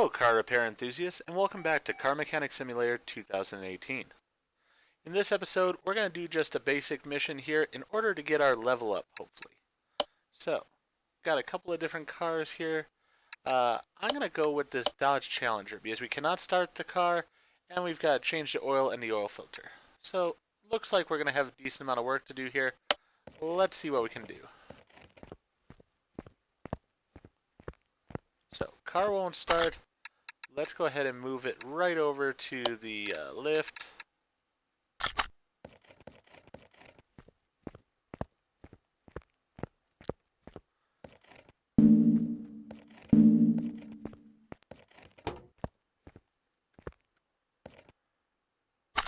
Hello, car repair enthusiasts, and welcome back to Car Mechanic Simulator 2018. In this episode, we're going to do just a basic mission here in order to get our level up, hopefully. So, got a couple of different cars here. I'm going to go with this Dodge Challenger because we cannot start the car, and we've got to change the oil and the oil filter. So, looks like we're going to have a decent amount of work to do here. Let's see what we can do. So, car won't start. Let's go ahead and move it right over to the lift.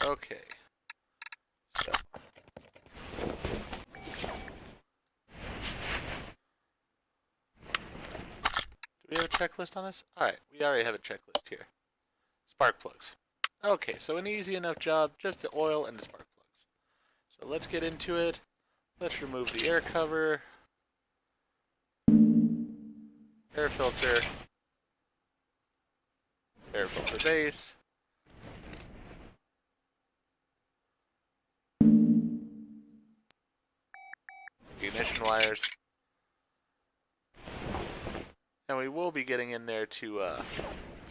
Okay. So. Do we have a checklist on this? Alright, we already have a checklist here. Spark plugs. Okay, so an easy enough job, just the oil and the spark plugs. So let's get into it. Let's remove the air cover, air filter base, ignition wires, and we will be getting in there to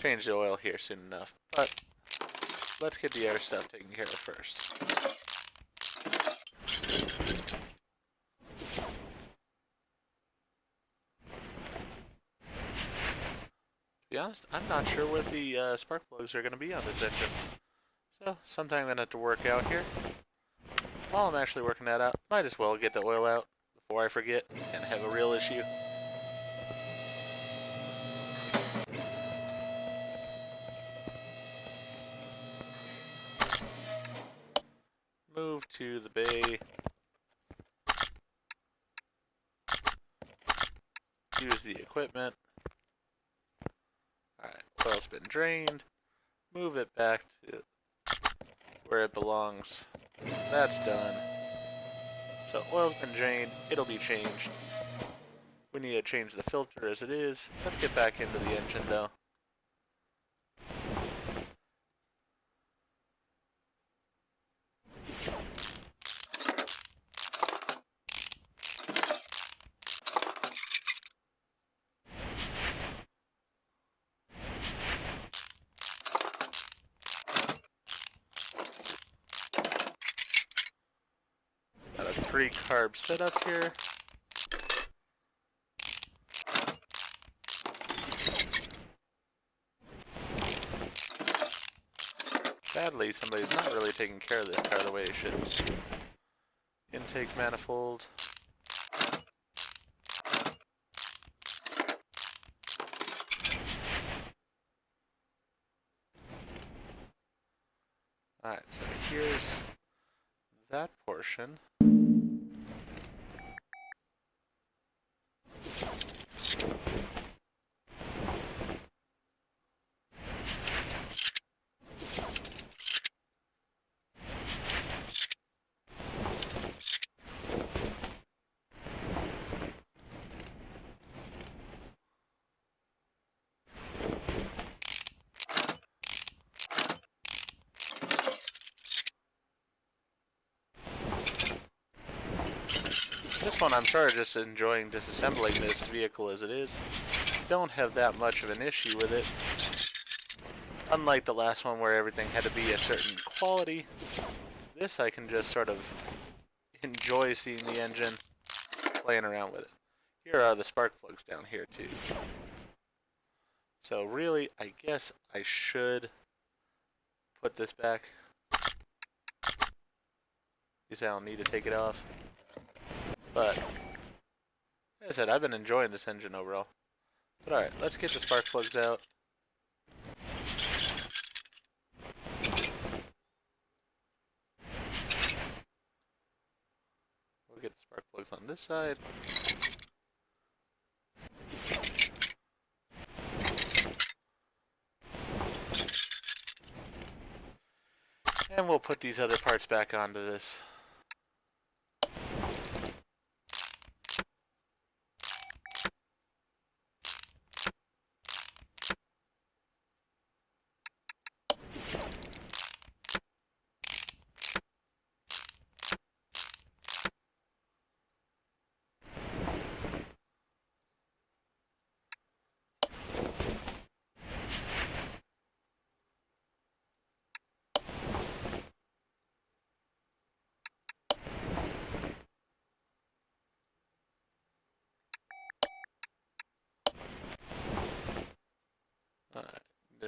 change the oil here soon enough. But let's get the air stuff taken care of first. To be honest, I'm not sure what the spark plugs are going to be on this engine. So, something I'm going to have to work out here. While I'm actually working that out, might as well get the oil out before I forget and have a real issue. Move to the bay. Use the equipment. Alright, oil's been drained. Move it back to where it belongs. That's done. So oil's been drained, it'll be changed. We need to change the filter as it is. Let's get back into the engine though. Got a 3-carb setup here. Sadly, somebody's not really taking care of this car the way it should. Intake manifold. Alright, so here's that portion. This one I'm sort of just enjoying disassembling this vehicle as it is. Don't have that much of an issue with it. Unlike the last one where everything had to be a certain quality, this I can just sort of enjoy seeing the engine, playing around with it. Here are the spark plugs down here too. So really, I guess I should put this back. Because I don't need to take it off. But, like I said, I've been enjoying this engine overall. But alright, let's get the spark plugs out. We'll get the spark plugs on this side. And we'll put these other parts back onto this.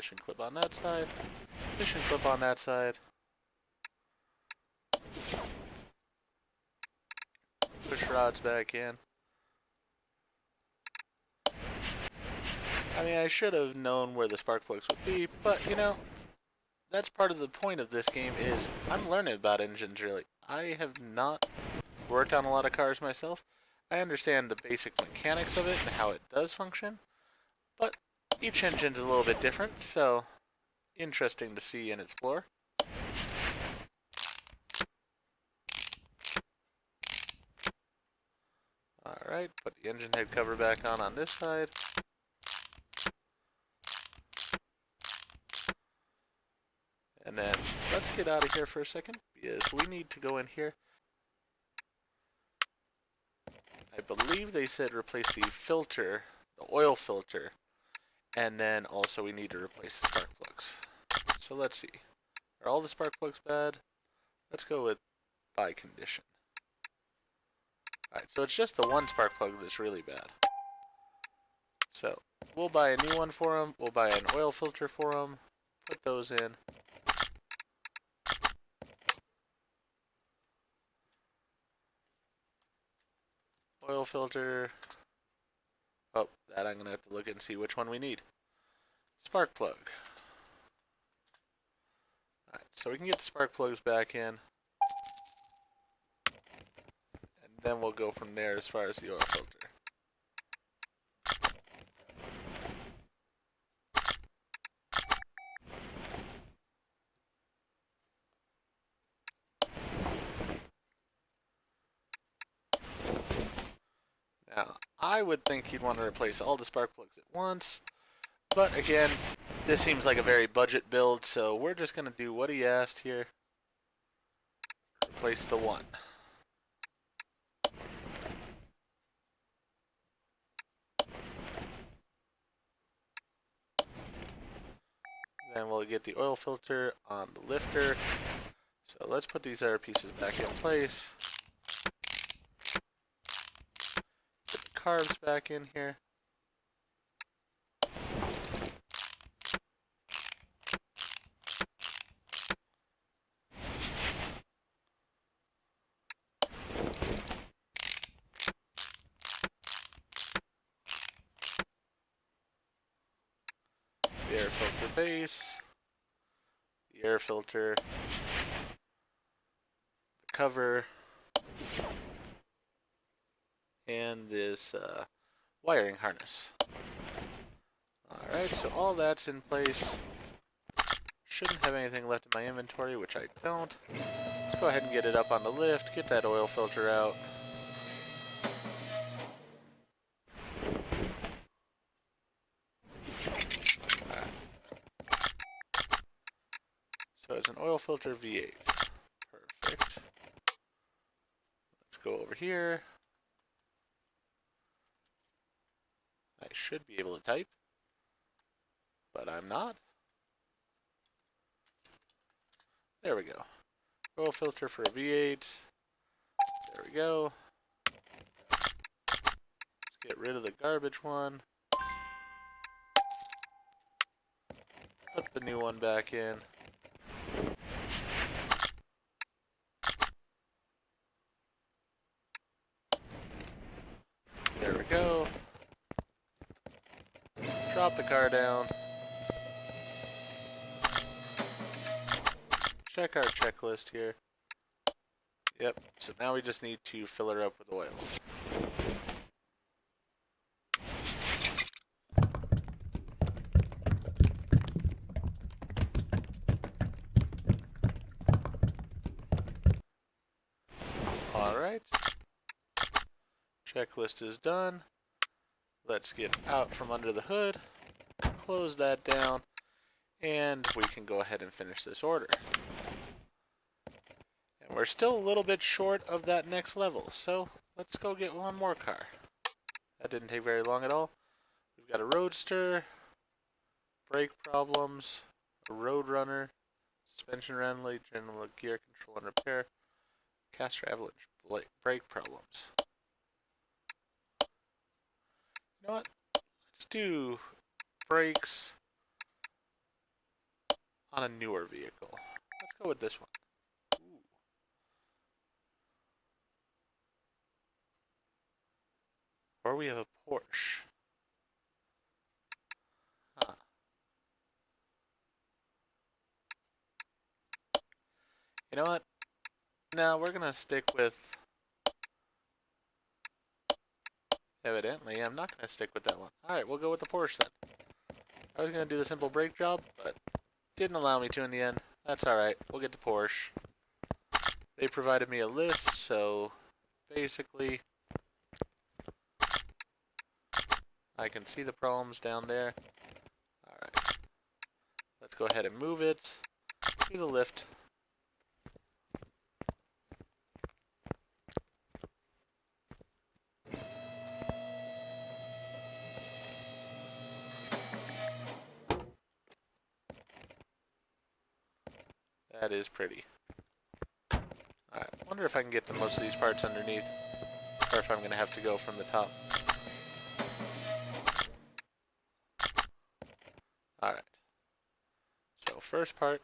Fishing clip on that side. Fishing clip on that side. Push rods back in. I mean, I should have known where the spark plugs would be, but, you know, that's part of the point of this game is I'm learning about engines, really. I have not worked on a lot of cars myself. I understand the basic mechanics of it and how it does function, but each engine's a little bit different, so interesting to see and explore. Alright, put the engine head cover back on this side. And then let's get out of here for a second, because we need to go in here. I believe they said replace the filter, the oil filter, and then also we need to replace the spark plugs. So let's see. Are all the spark plugs bad? Let's go with by condition. Alright, so it's just the one spark plug that's really bad. So we'll buy a new one for them. We'll buy an oil filter for them. Put those in. Oil filter. Oh, that I'm going to have to look and see which one we need. Spark plug. Alright, so we can get the spark plugs back in. And then we'll go from there as far as the oil filter. Now, I would think you'd want to replace all the spark plugs at once. But again, this seems like a very budget build, so we're just going to do what he asked here. Replace the one. Then we'll get the oil filter on the lifter. So let's put these other pieces back in place. Get the carbs back in here. The air filter base. The air filter. The cover. And this wiring harness. Alright, so all that's in place. Shouldn't have anything left in my inventory, which I don't. Let's go ahead and get it up on the lift, get that oil filter out. Right. So it's an oil filter V8. Perfect. Let's go over here. I should be able to type, but I'm not. There we go. Oil filter for a V8. There we go. Let's get rid of the garbage one. Put the new one back in. There we go. Drop the car down. Check our checklist here. Yep, so now we just need to fill her up with oil. Alright. Checklist is done. Let's get out from under the hood. Close that down. And we can go ahead and finish this order. And we're still a little bit short of that next level, so let's go get one more car. That didn't take very long at all. We've got a Roadster, brake problems, a Road Runner, suspension rental, general gear control and repair, caster avalanche brake problems. You know what? Let's do brakes, on a newer vehicle. Let's go with this one. Ooh. Or we have a Porsche. Huh. You know what? No, we're gonna stick with... Evidently, I'm not gonna stick with that one. Alright, we'll go with the Porsche then. I was gonna do the simple brake job, but didn't allow me to in the end. That's alright, we'll get the Porsche. They provided me a list, so basically I can see the problems down there. Alright, let's go ahead and move it to the lift. That is pretty. Alright, wonder if I can get to most of these parts underneath, or if I'm going to have to go from the top. Alright. So first part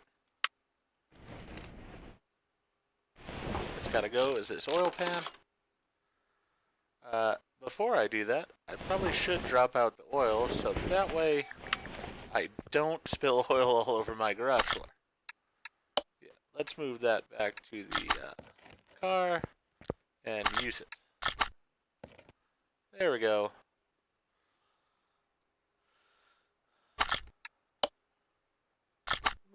that's got to go is this oil pan. Before I do that, I probably should drop out the oil, so that way I don't spill oil all over my garage floor. Yeah, let's move that back to the car and use it. There we go.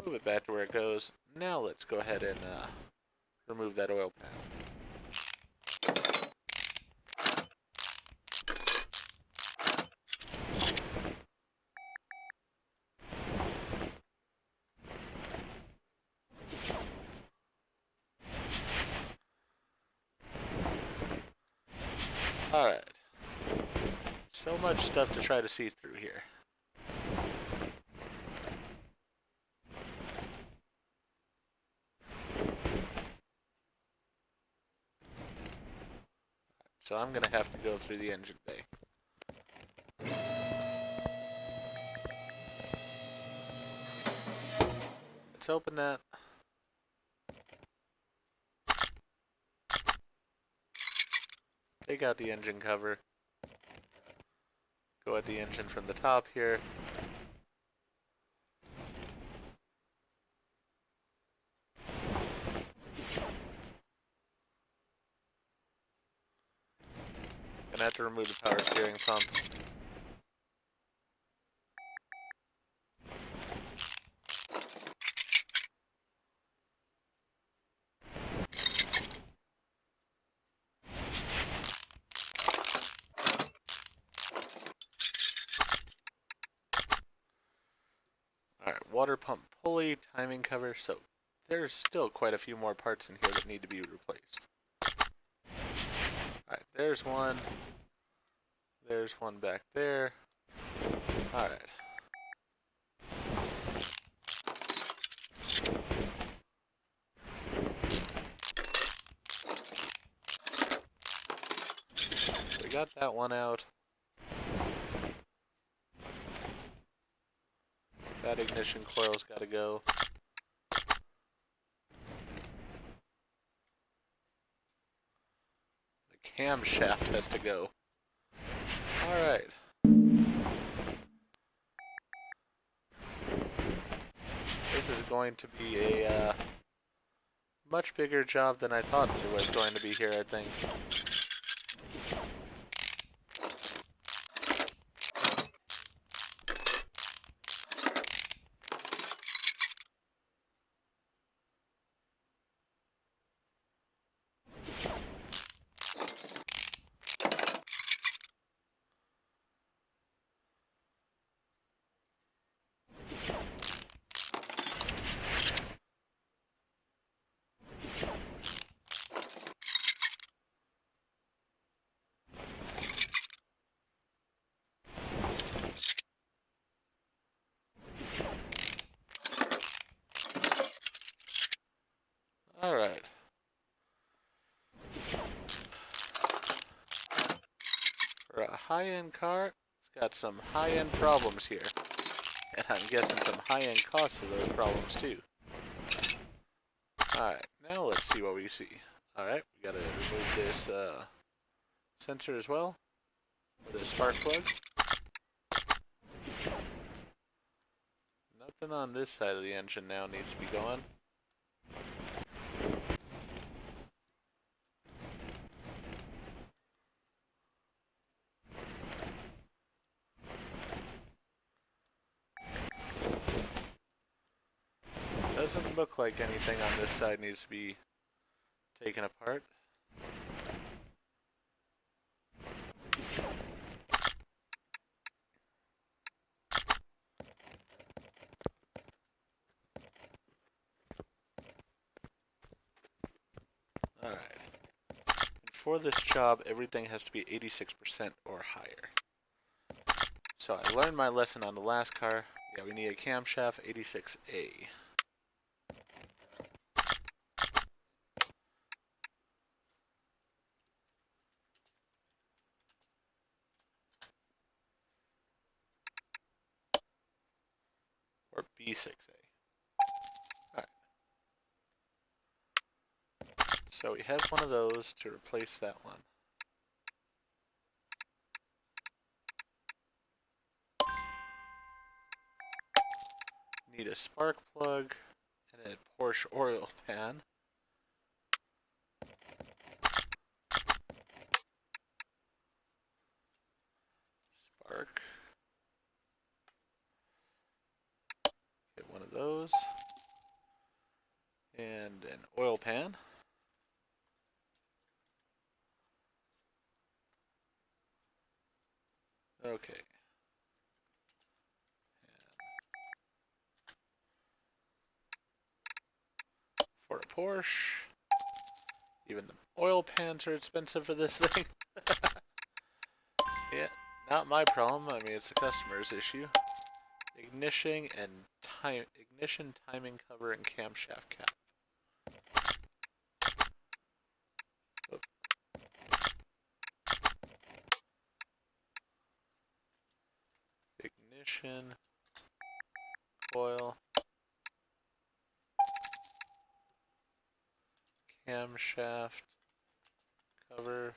Move it back to where it goes. Now let's go ahead and remove that oil pan. Alright. So much stuff to try to see through here. So I'm going to have to go through the engine bay. Let's open that. Take out the engine cover. Go at the engine from the top here. Gonna have to remove the power steering pump. Alright, water pump pulley, timing cover. So there's still quite a few more parts in here that need to be replaced. Alright, there's one. There's one back there. Alright. We got that one out. That ignition coil's gotta go. The camshaft has to go. Alright. This is going to be a much bigger job than I thought it was going to be here, I think. Alright. For a high-end car, it's got some high-end problems here. And I'm guessing some high-end costs of those problems too. Alright, now let's see what we see. Alright, we gotta remove this sensor as well. With a spark plug. Nothing on this side of the engine now needs to be going. Doesn't look like anything on this side needs to be taken apart. Alright. And for this job, everything has to be 86% or higher. So I learned my lesson on the last car. Yeah, we need a camshaft 86A. Or B6A. Alright. So we have one of those to replace that one. Need a spark plug and a Porsche oil pan. Spark. Get one of those. And an oil pan. Okay. For a Porsche. Even the oil pans are expensive for this thing. Yeah, not my problem. I mean, it's the customer's issue. Ignition timing cover and camshaft cap. Oop. Ignition, coil, camshaft cover.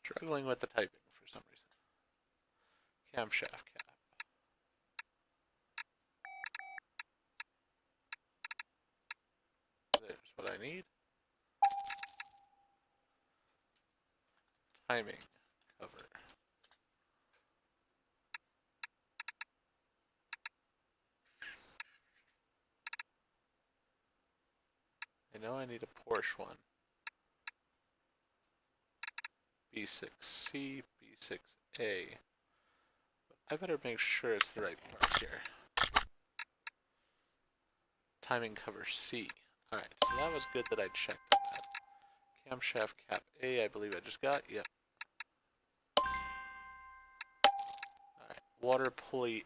Struggling with the typing for some reason. Camshaft cap. There's what I need. Timing cover. I know I need a Porsche one. B6C, B6A. But I better make sure it's the right part here. Timing cover C. Alright, so that was good that I checked on that. Camshaft cap A, I believe I just got. Yep. Alright, water pulley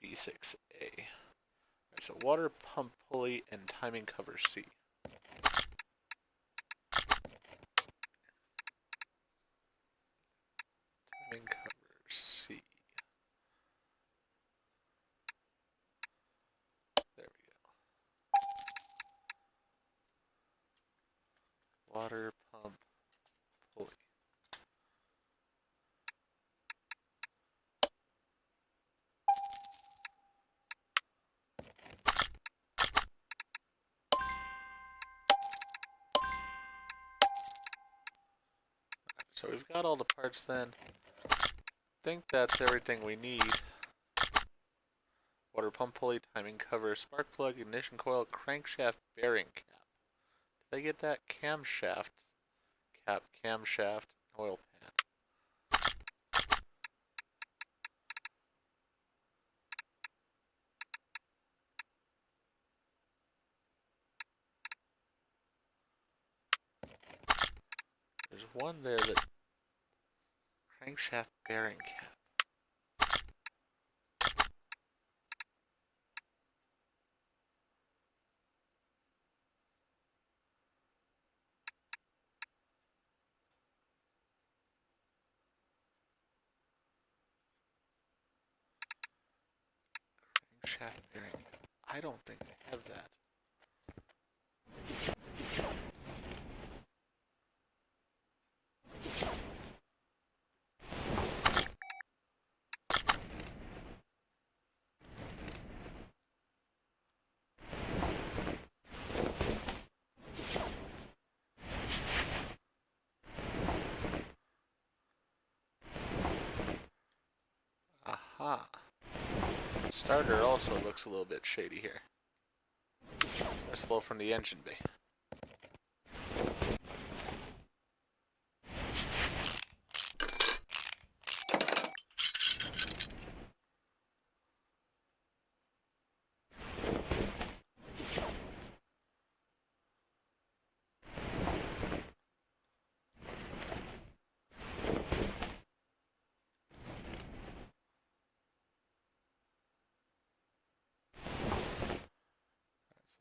B6A. Alright, so water pump pulley and timing cover C. Timing cover C. There we go. Water pump pulley. So we've got all the parts then. I think that's everything we need. Water pump pulley, timing cover, spark plug, ignition coil, crankshaft bearing cap. Did I get that? Camshaft cap, camshaft, oil pan. There's one there that crankshaft bearing cap. crankshaft bearing. I don't think I have that. Aha. Starter also looks a little bit shady here. Accessible from the engine bay.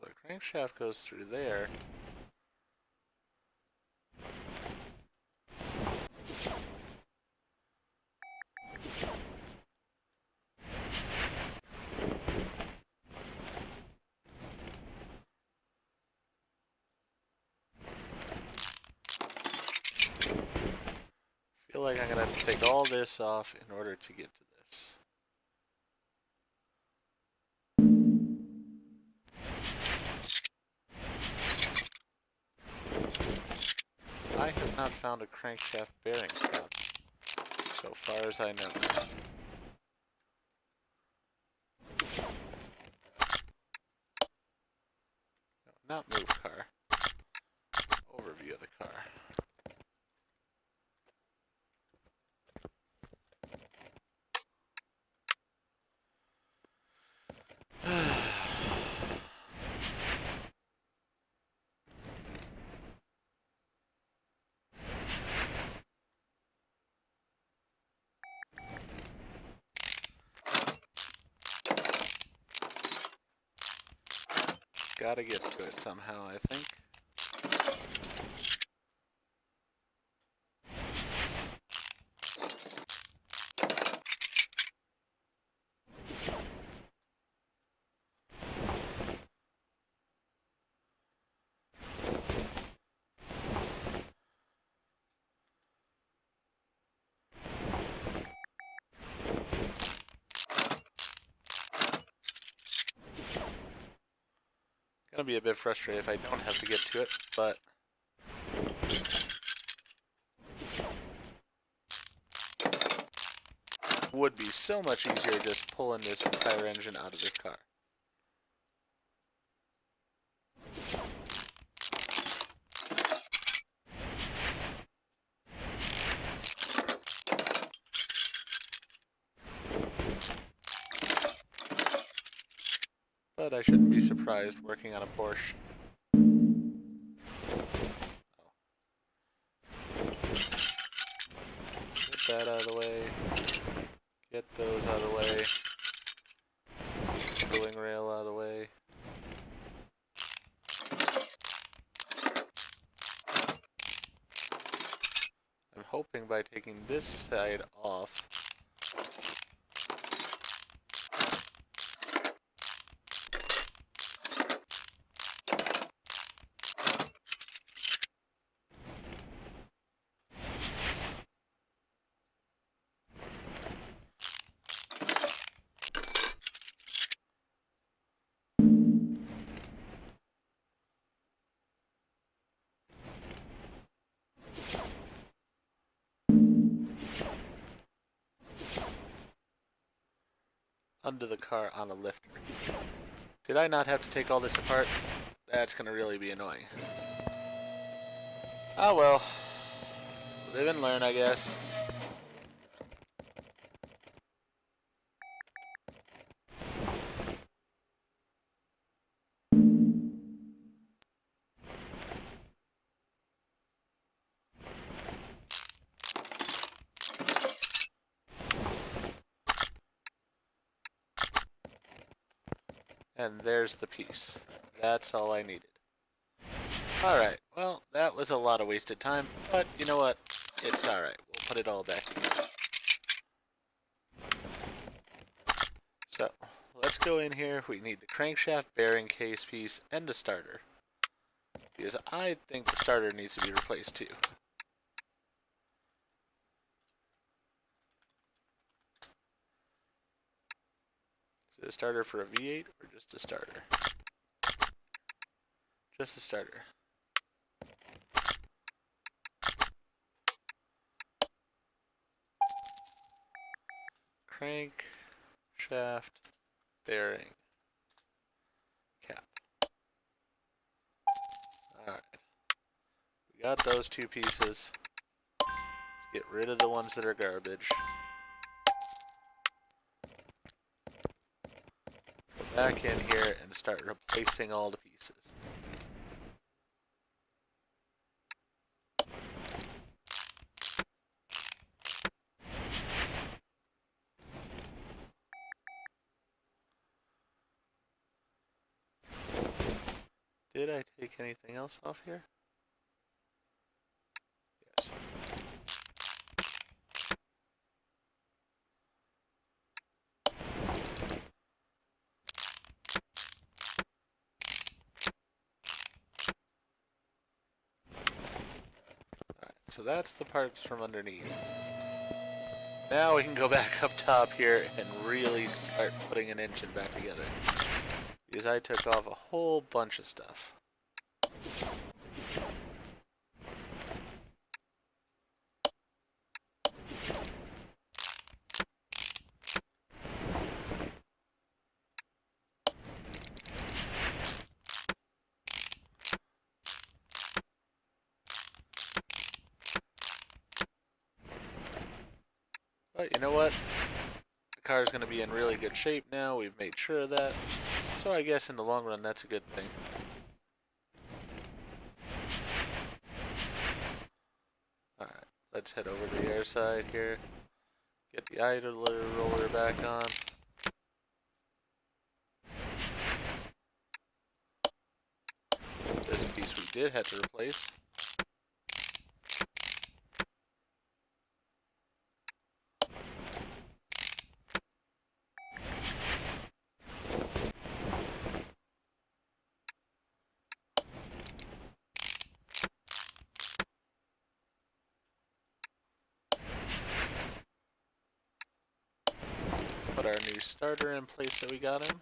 So the crankshaft goes through there. I feel like I'm gonna have to take all this off in order to get to this. I have not found a crankshaft bearing cap, so far as I know. No, not move car. Overview of the car. Gotta get to it somehow, I think. Gonna be a bit frustrated if I don't have to get to it, but would be so much easier just pulling this entire engine out of the car. But I shouldn't be surprised working on a Porsche. Get that out of the way. Get those out of the way. Cooling rail out of the way. I'm hoping by taking this side off, under the car on a lifter. Did I not have to take all this apart? That's gonna really be annoying. Oh well. Live and learn, I guess. And there's the piece. That's all I needed. Alright, well, that was a lot of wasted time, but you know what? It's alright. We'll put it all back together. So, let's let's go in here. We need the crankshaft, bearing case piece, and the starter. Because I think the starter needs to be replaced too. Is it a starter for a V8 or just a starter? Just a starter. Crank, shaft, bearing, cap. Alright. We got those two pieces. Let's get rid of the ones that are garbage. Go back in here and start replacing all the pieces. Did I take anything else off here? Yes. Alright, so that's the parts from underneath. Now we can go back up top here and really start putting an engine back together. Because I took off a whole bunch of stuff. But you know what? The car's going to be in really good shape now. We've made sure of that. So I guess in the long run, that's a good thing. Alright, let's head over to the air side here. Get the idler roller back on. This piece we did have to replace. Put our new starter in place that we got in.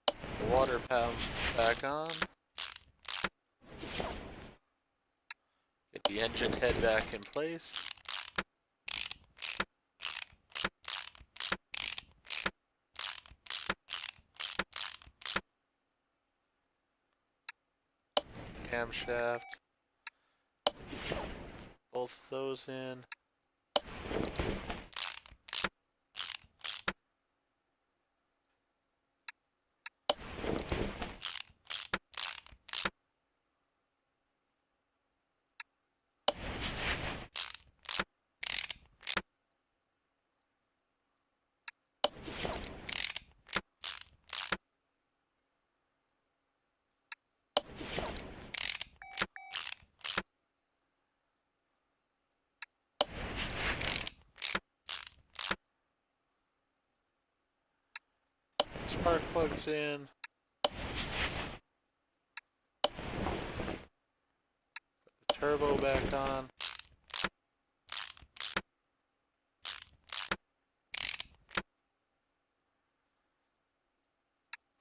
The water pump back on. Get the engine head back in place. Camshaft. Both those in. Spark plugs in. Put the turbo back on.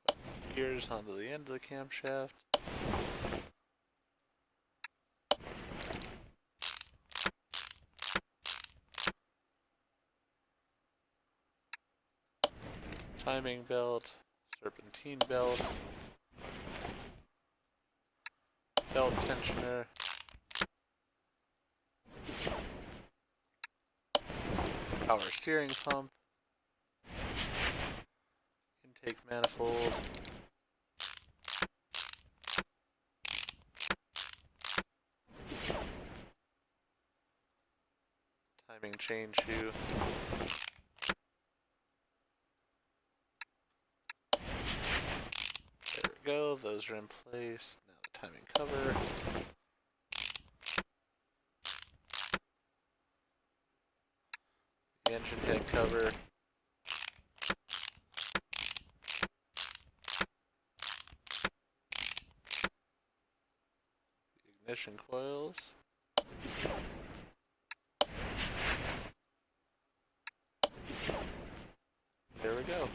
Put gears onto the end of the camshaft. Timing belt, serpentine belt, belt tensioner, power steering pump, intake manifold, timing chain shoe. There we go, those are in place. Now the timing cover. the engine head cover. Ignition coils. There we go.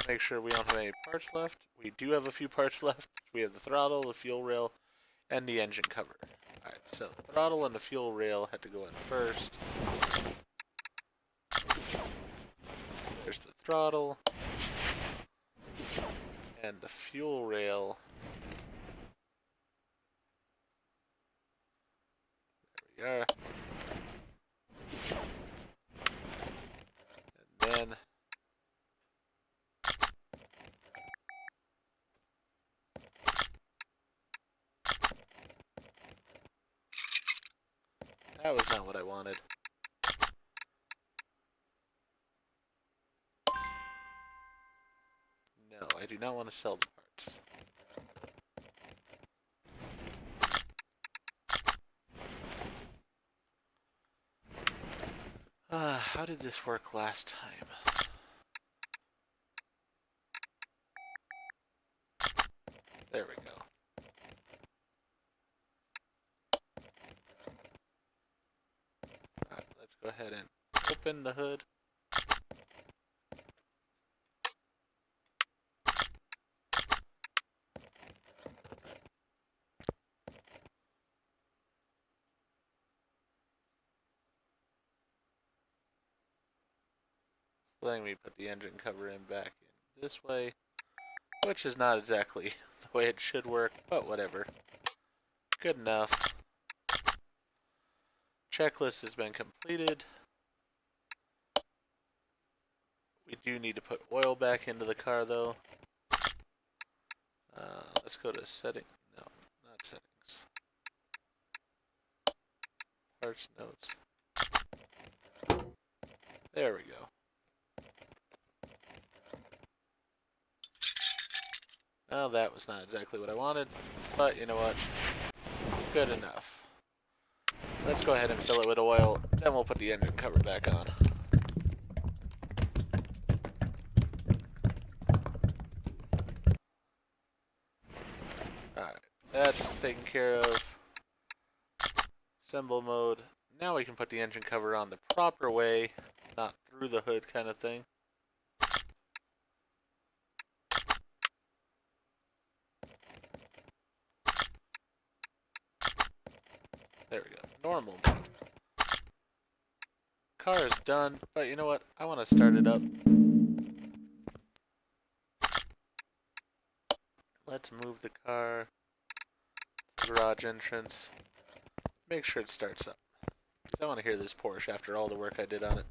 Make sure we don't have any parts left. We do have a few parts left. We have the throttle, the fuel rail, and the engine cover. Alright, so the throttle and the fuel rail had to go in first. There's the throttle. And the fuel rail. There we are. And then that was not what I wanted. No, I do not want to sell the parts. How did this work last time? There we go. Alright, let's go ahead and open the hood. Letting me put the engine cover in back in this way, which is not exactly the way it should work, but whatever. Good enough. Checklist has been completed. We do need to put oil back into the car though. Let's go to setting. No, not settings. Parts notes. There we go. Well, that was not exactly what I wanted, but you know what? Good enough. Let's go ahead and fill it with oil, then we'll put the engine cover back on. Alright, that's taken care of. Assemble mode. Now we can put the engine cover on the proper way, not through the hood kind of thing. There we go. Normal mode. Car is done, but you know what? I want to start it up. Let's move the car to the garage entrance. Make sure it starts up. I want to hear this Porsche after all the work I did on it.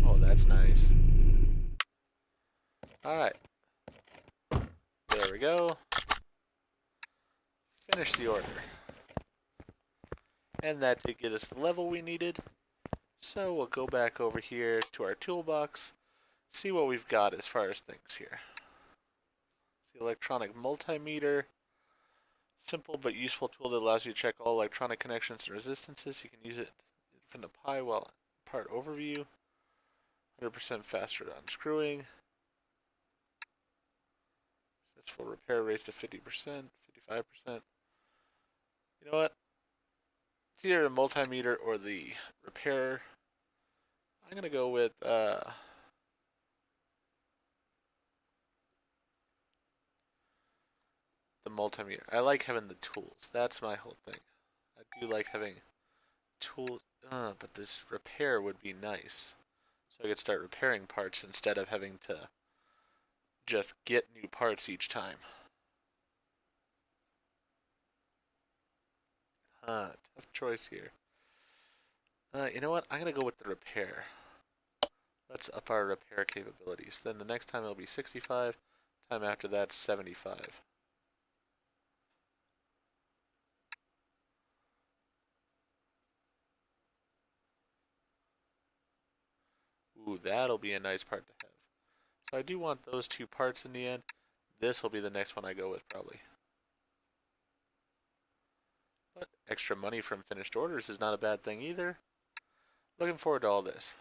Oh, that's nice. Alright. There we go. Finish the order. And that did get us the level we needed. So we'll go back over here to our toolbox, see what we've got as far as things here. The electronic multimeter. Simple but useful tool that allows you to check all electronic connections and resistances. You can use it from the pie while part overview. 100% faster at unscrewing. Successful repair rates to 50%, 55%. You know what? It's either a multimeter or the repair. I'm going to go with the multimeter. I like having the tools. That's my whole thing. I do like having tools, but this repair would be nice. So I could start repairing parts instead of having to just get new parts each time. Tough choice here. You know what? I'm going to go with the repair. Let's up our repair capabilities. Then the next time it'll be 65. Time after that, 75. Ooh, that'll be a nice part to have. So I do want those two parts in the end. This will be the next one I go with, probably. But extra money from finished orders is not a bad thing either. Looking forward to all this.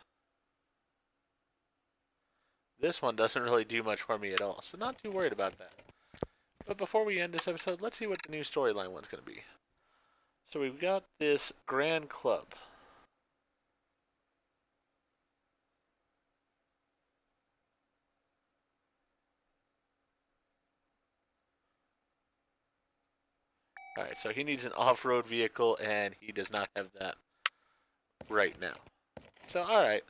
This one doesn't really do much for me at all, so not too worried about that. But before we end this episode, let's see what the new storyline one's going to be. So we've got this Grand Club. Alright, so he needs an off-road vehicle, and he does not have that right now. So, alright,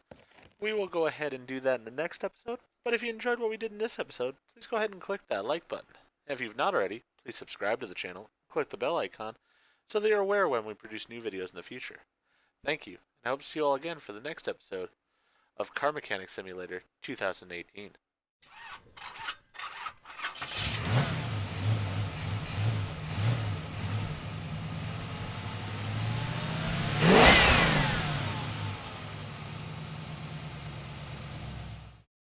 we will go ahead and do that in the next episode. But if you enjoyed what we did in this episode, please go ahead and click that like button. And if you've not already, please subscribe to the channel and click the bell icon so that you're aware when we produce new videos in the future. Thank you, and I hope to see you all again for the next episode of Car Mechanic Simulator 2018.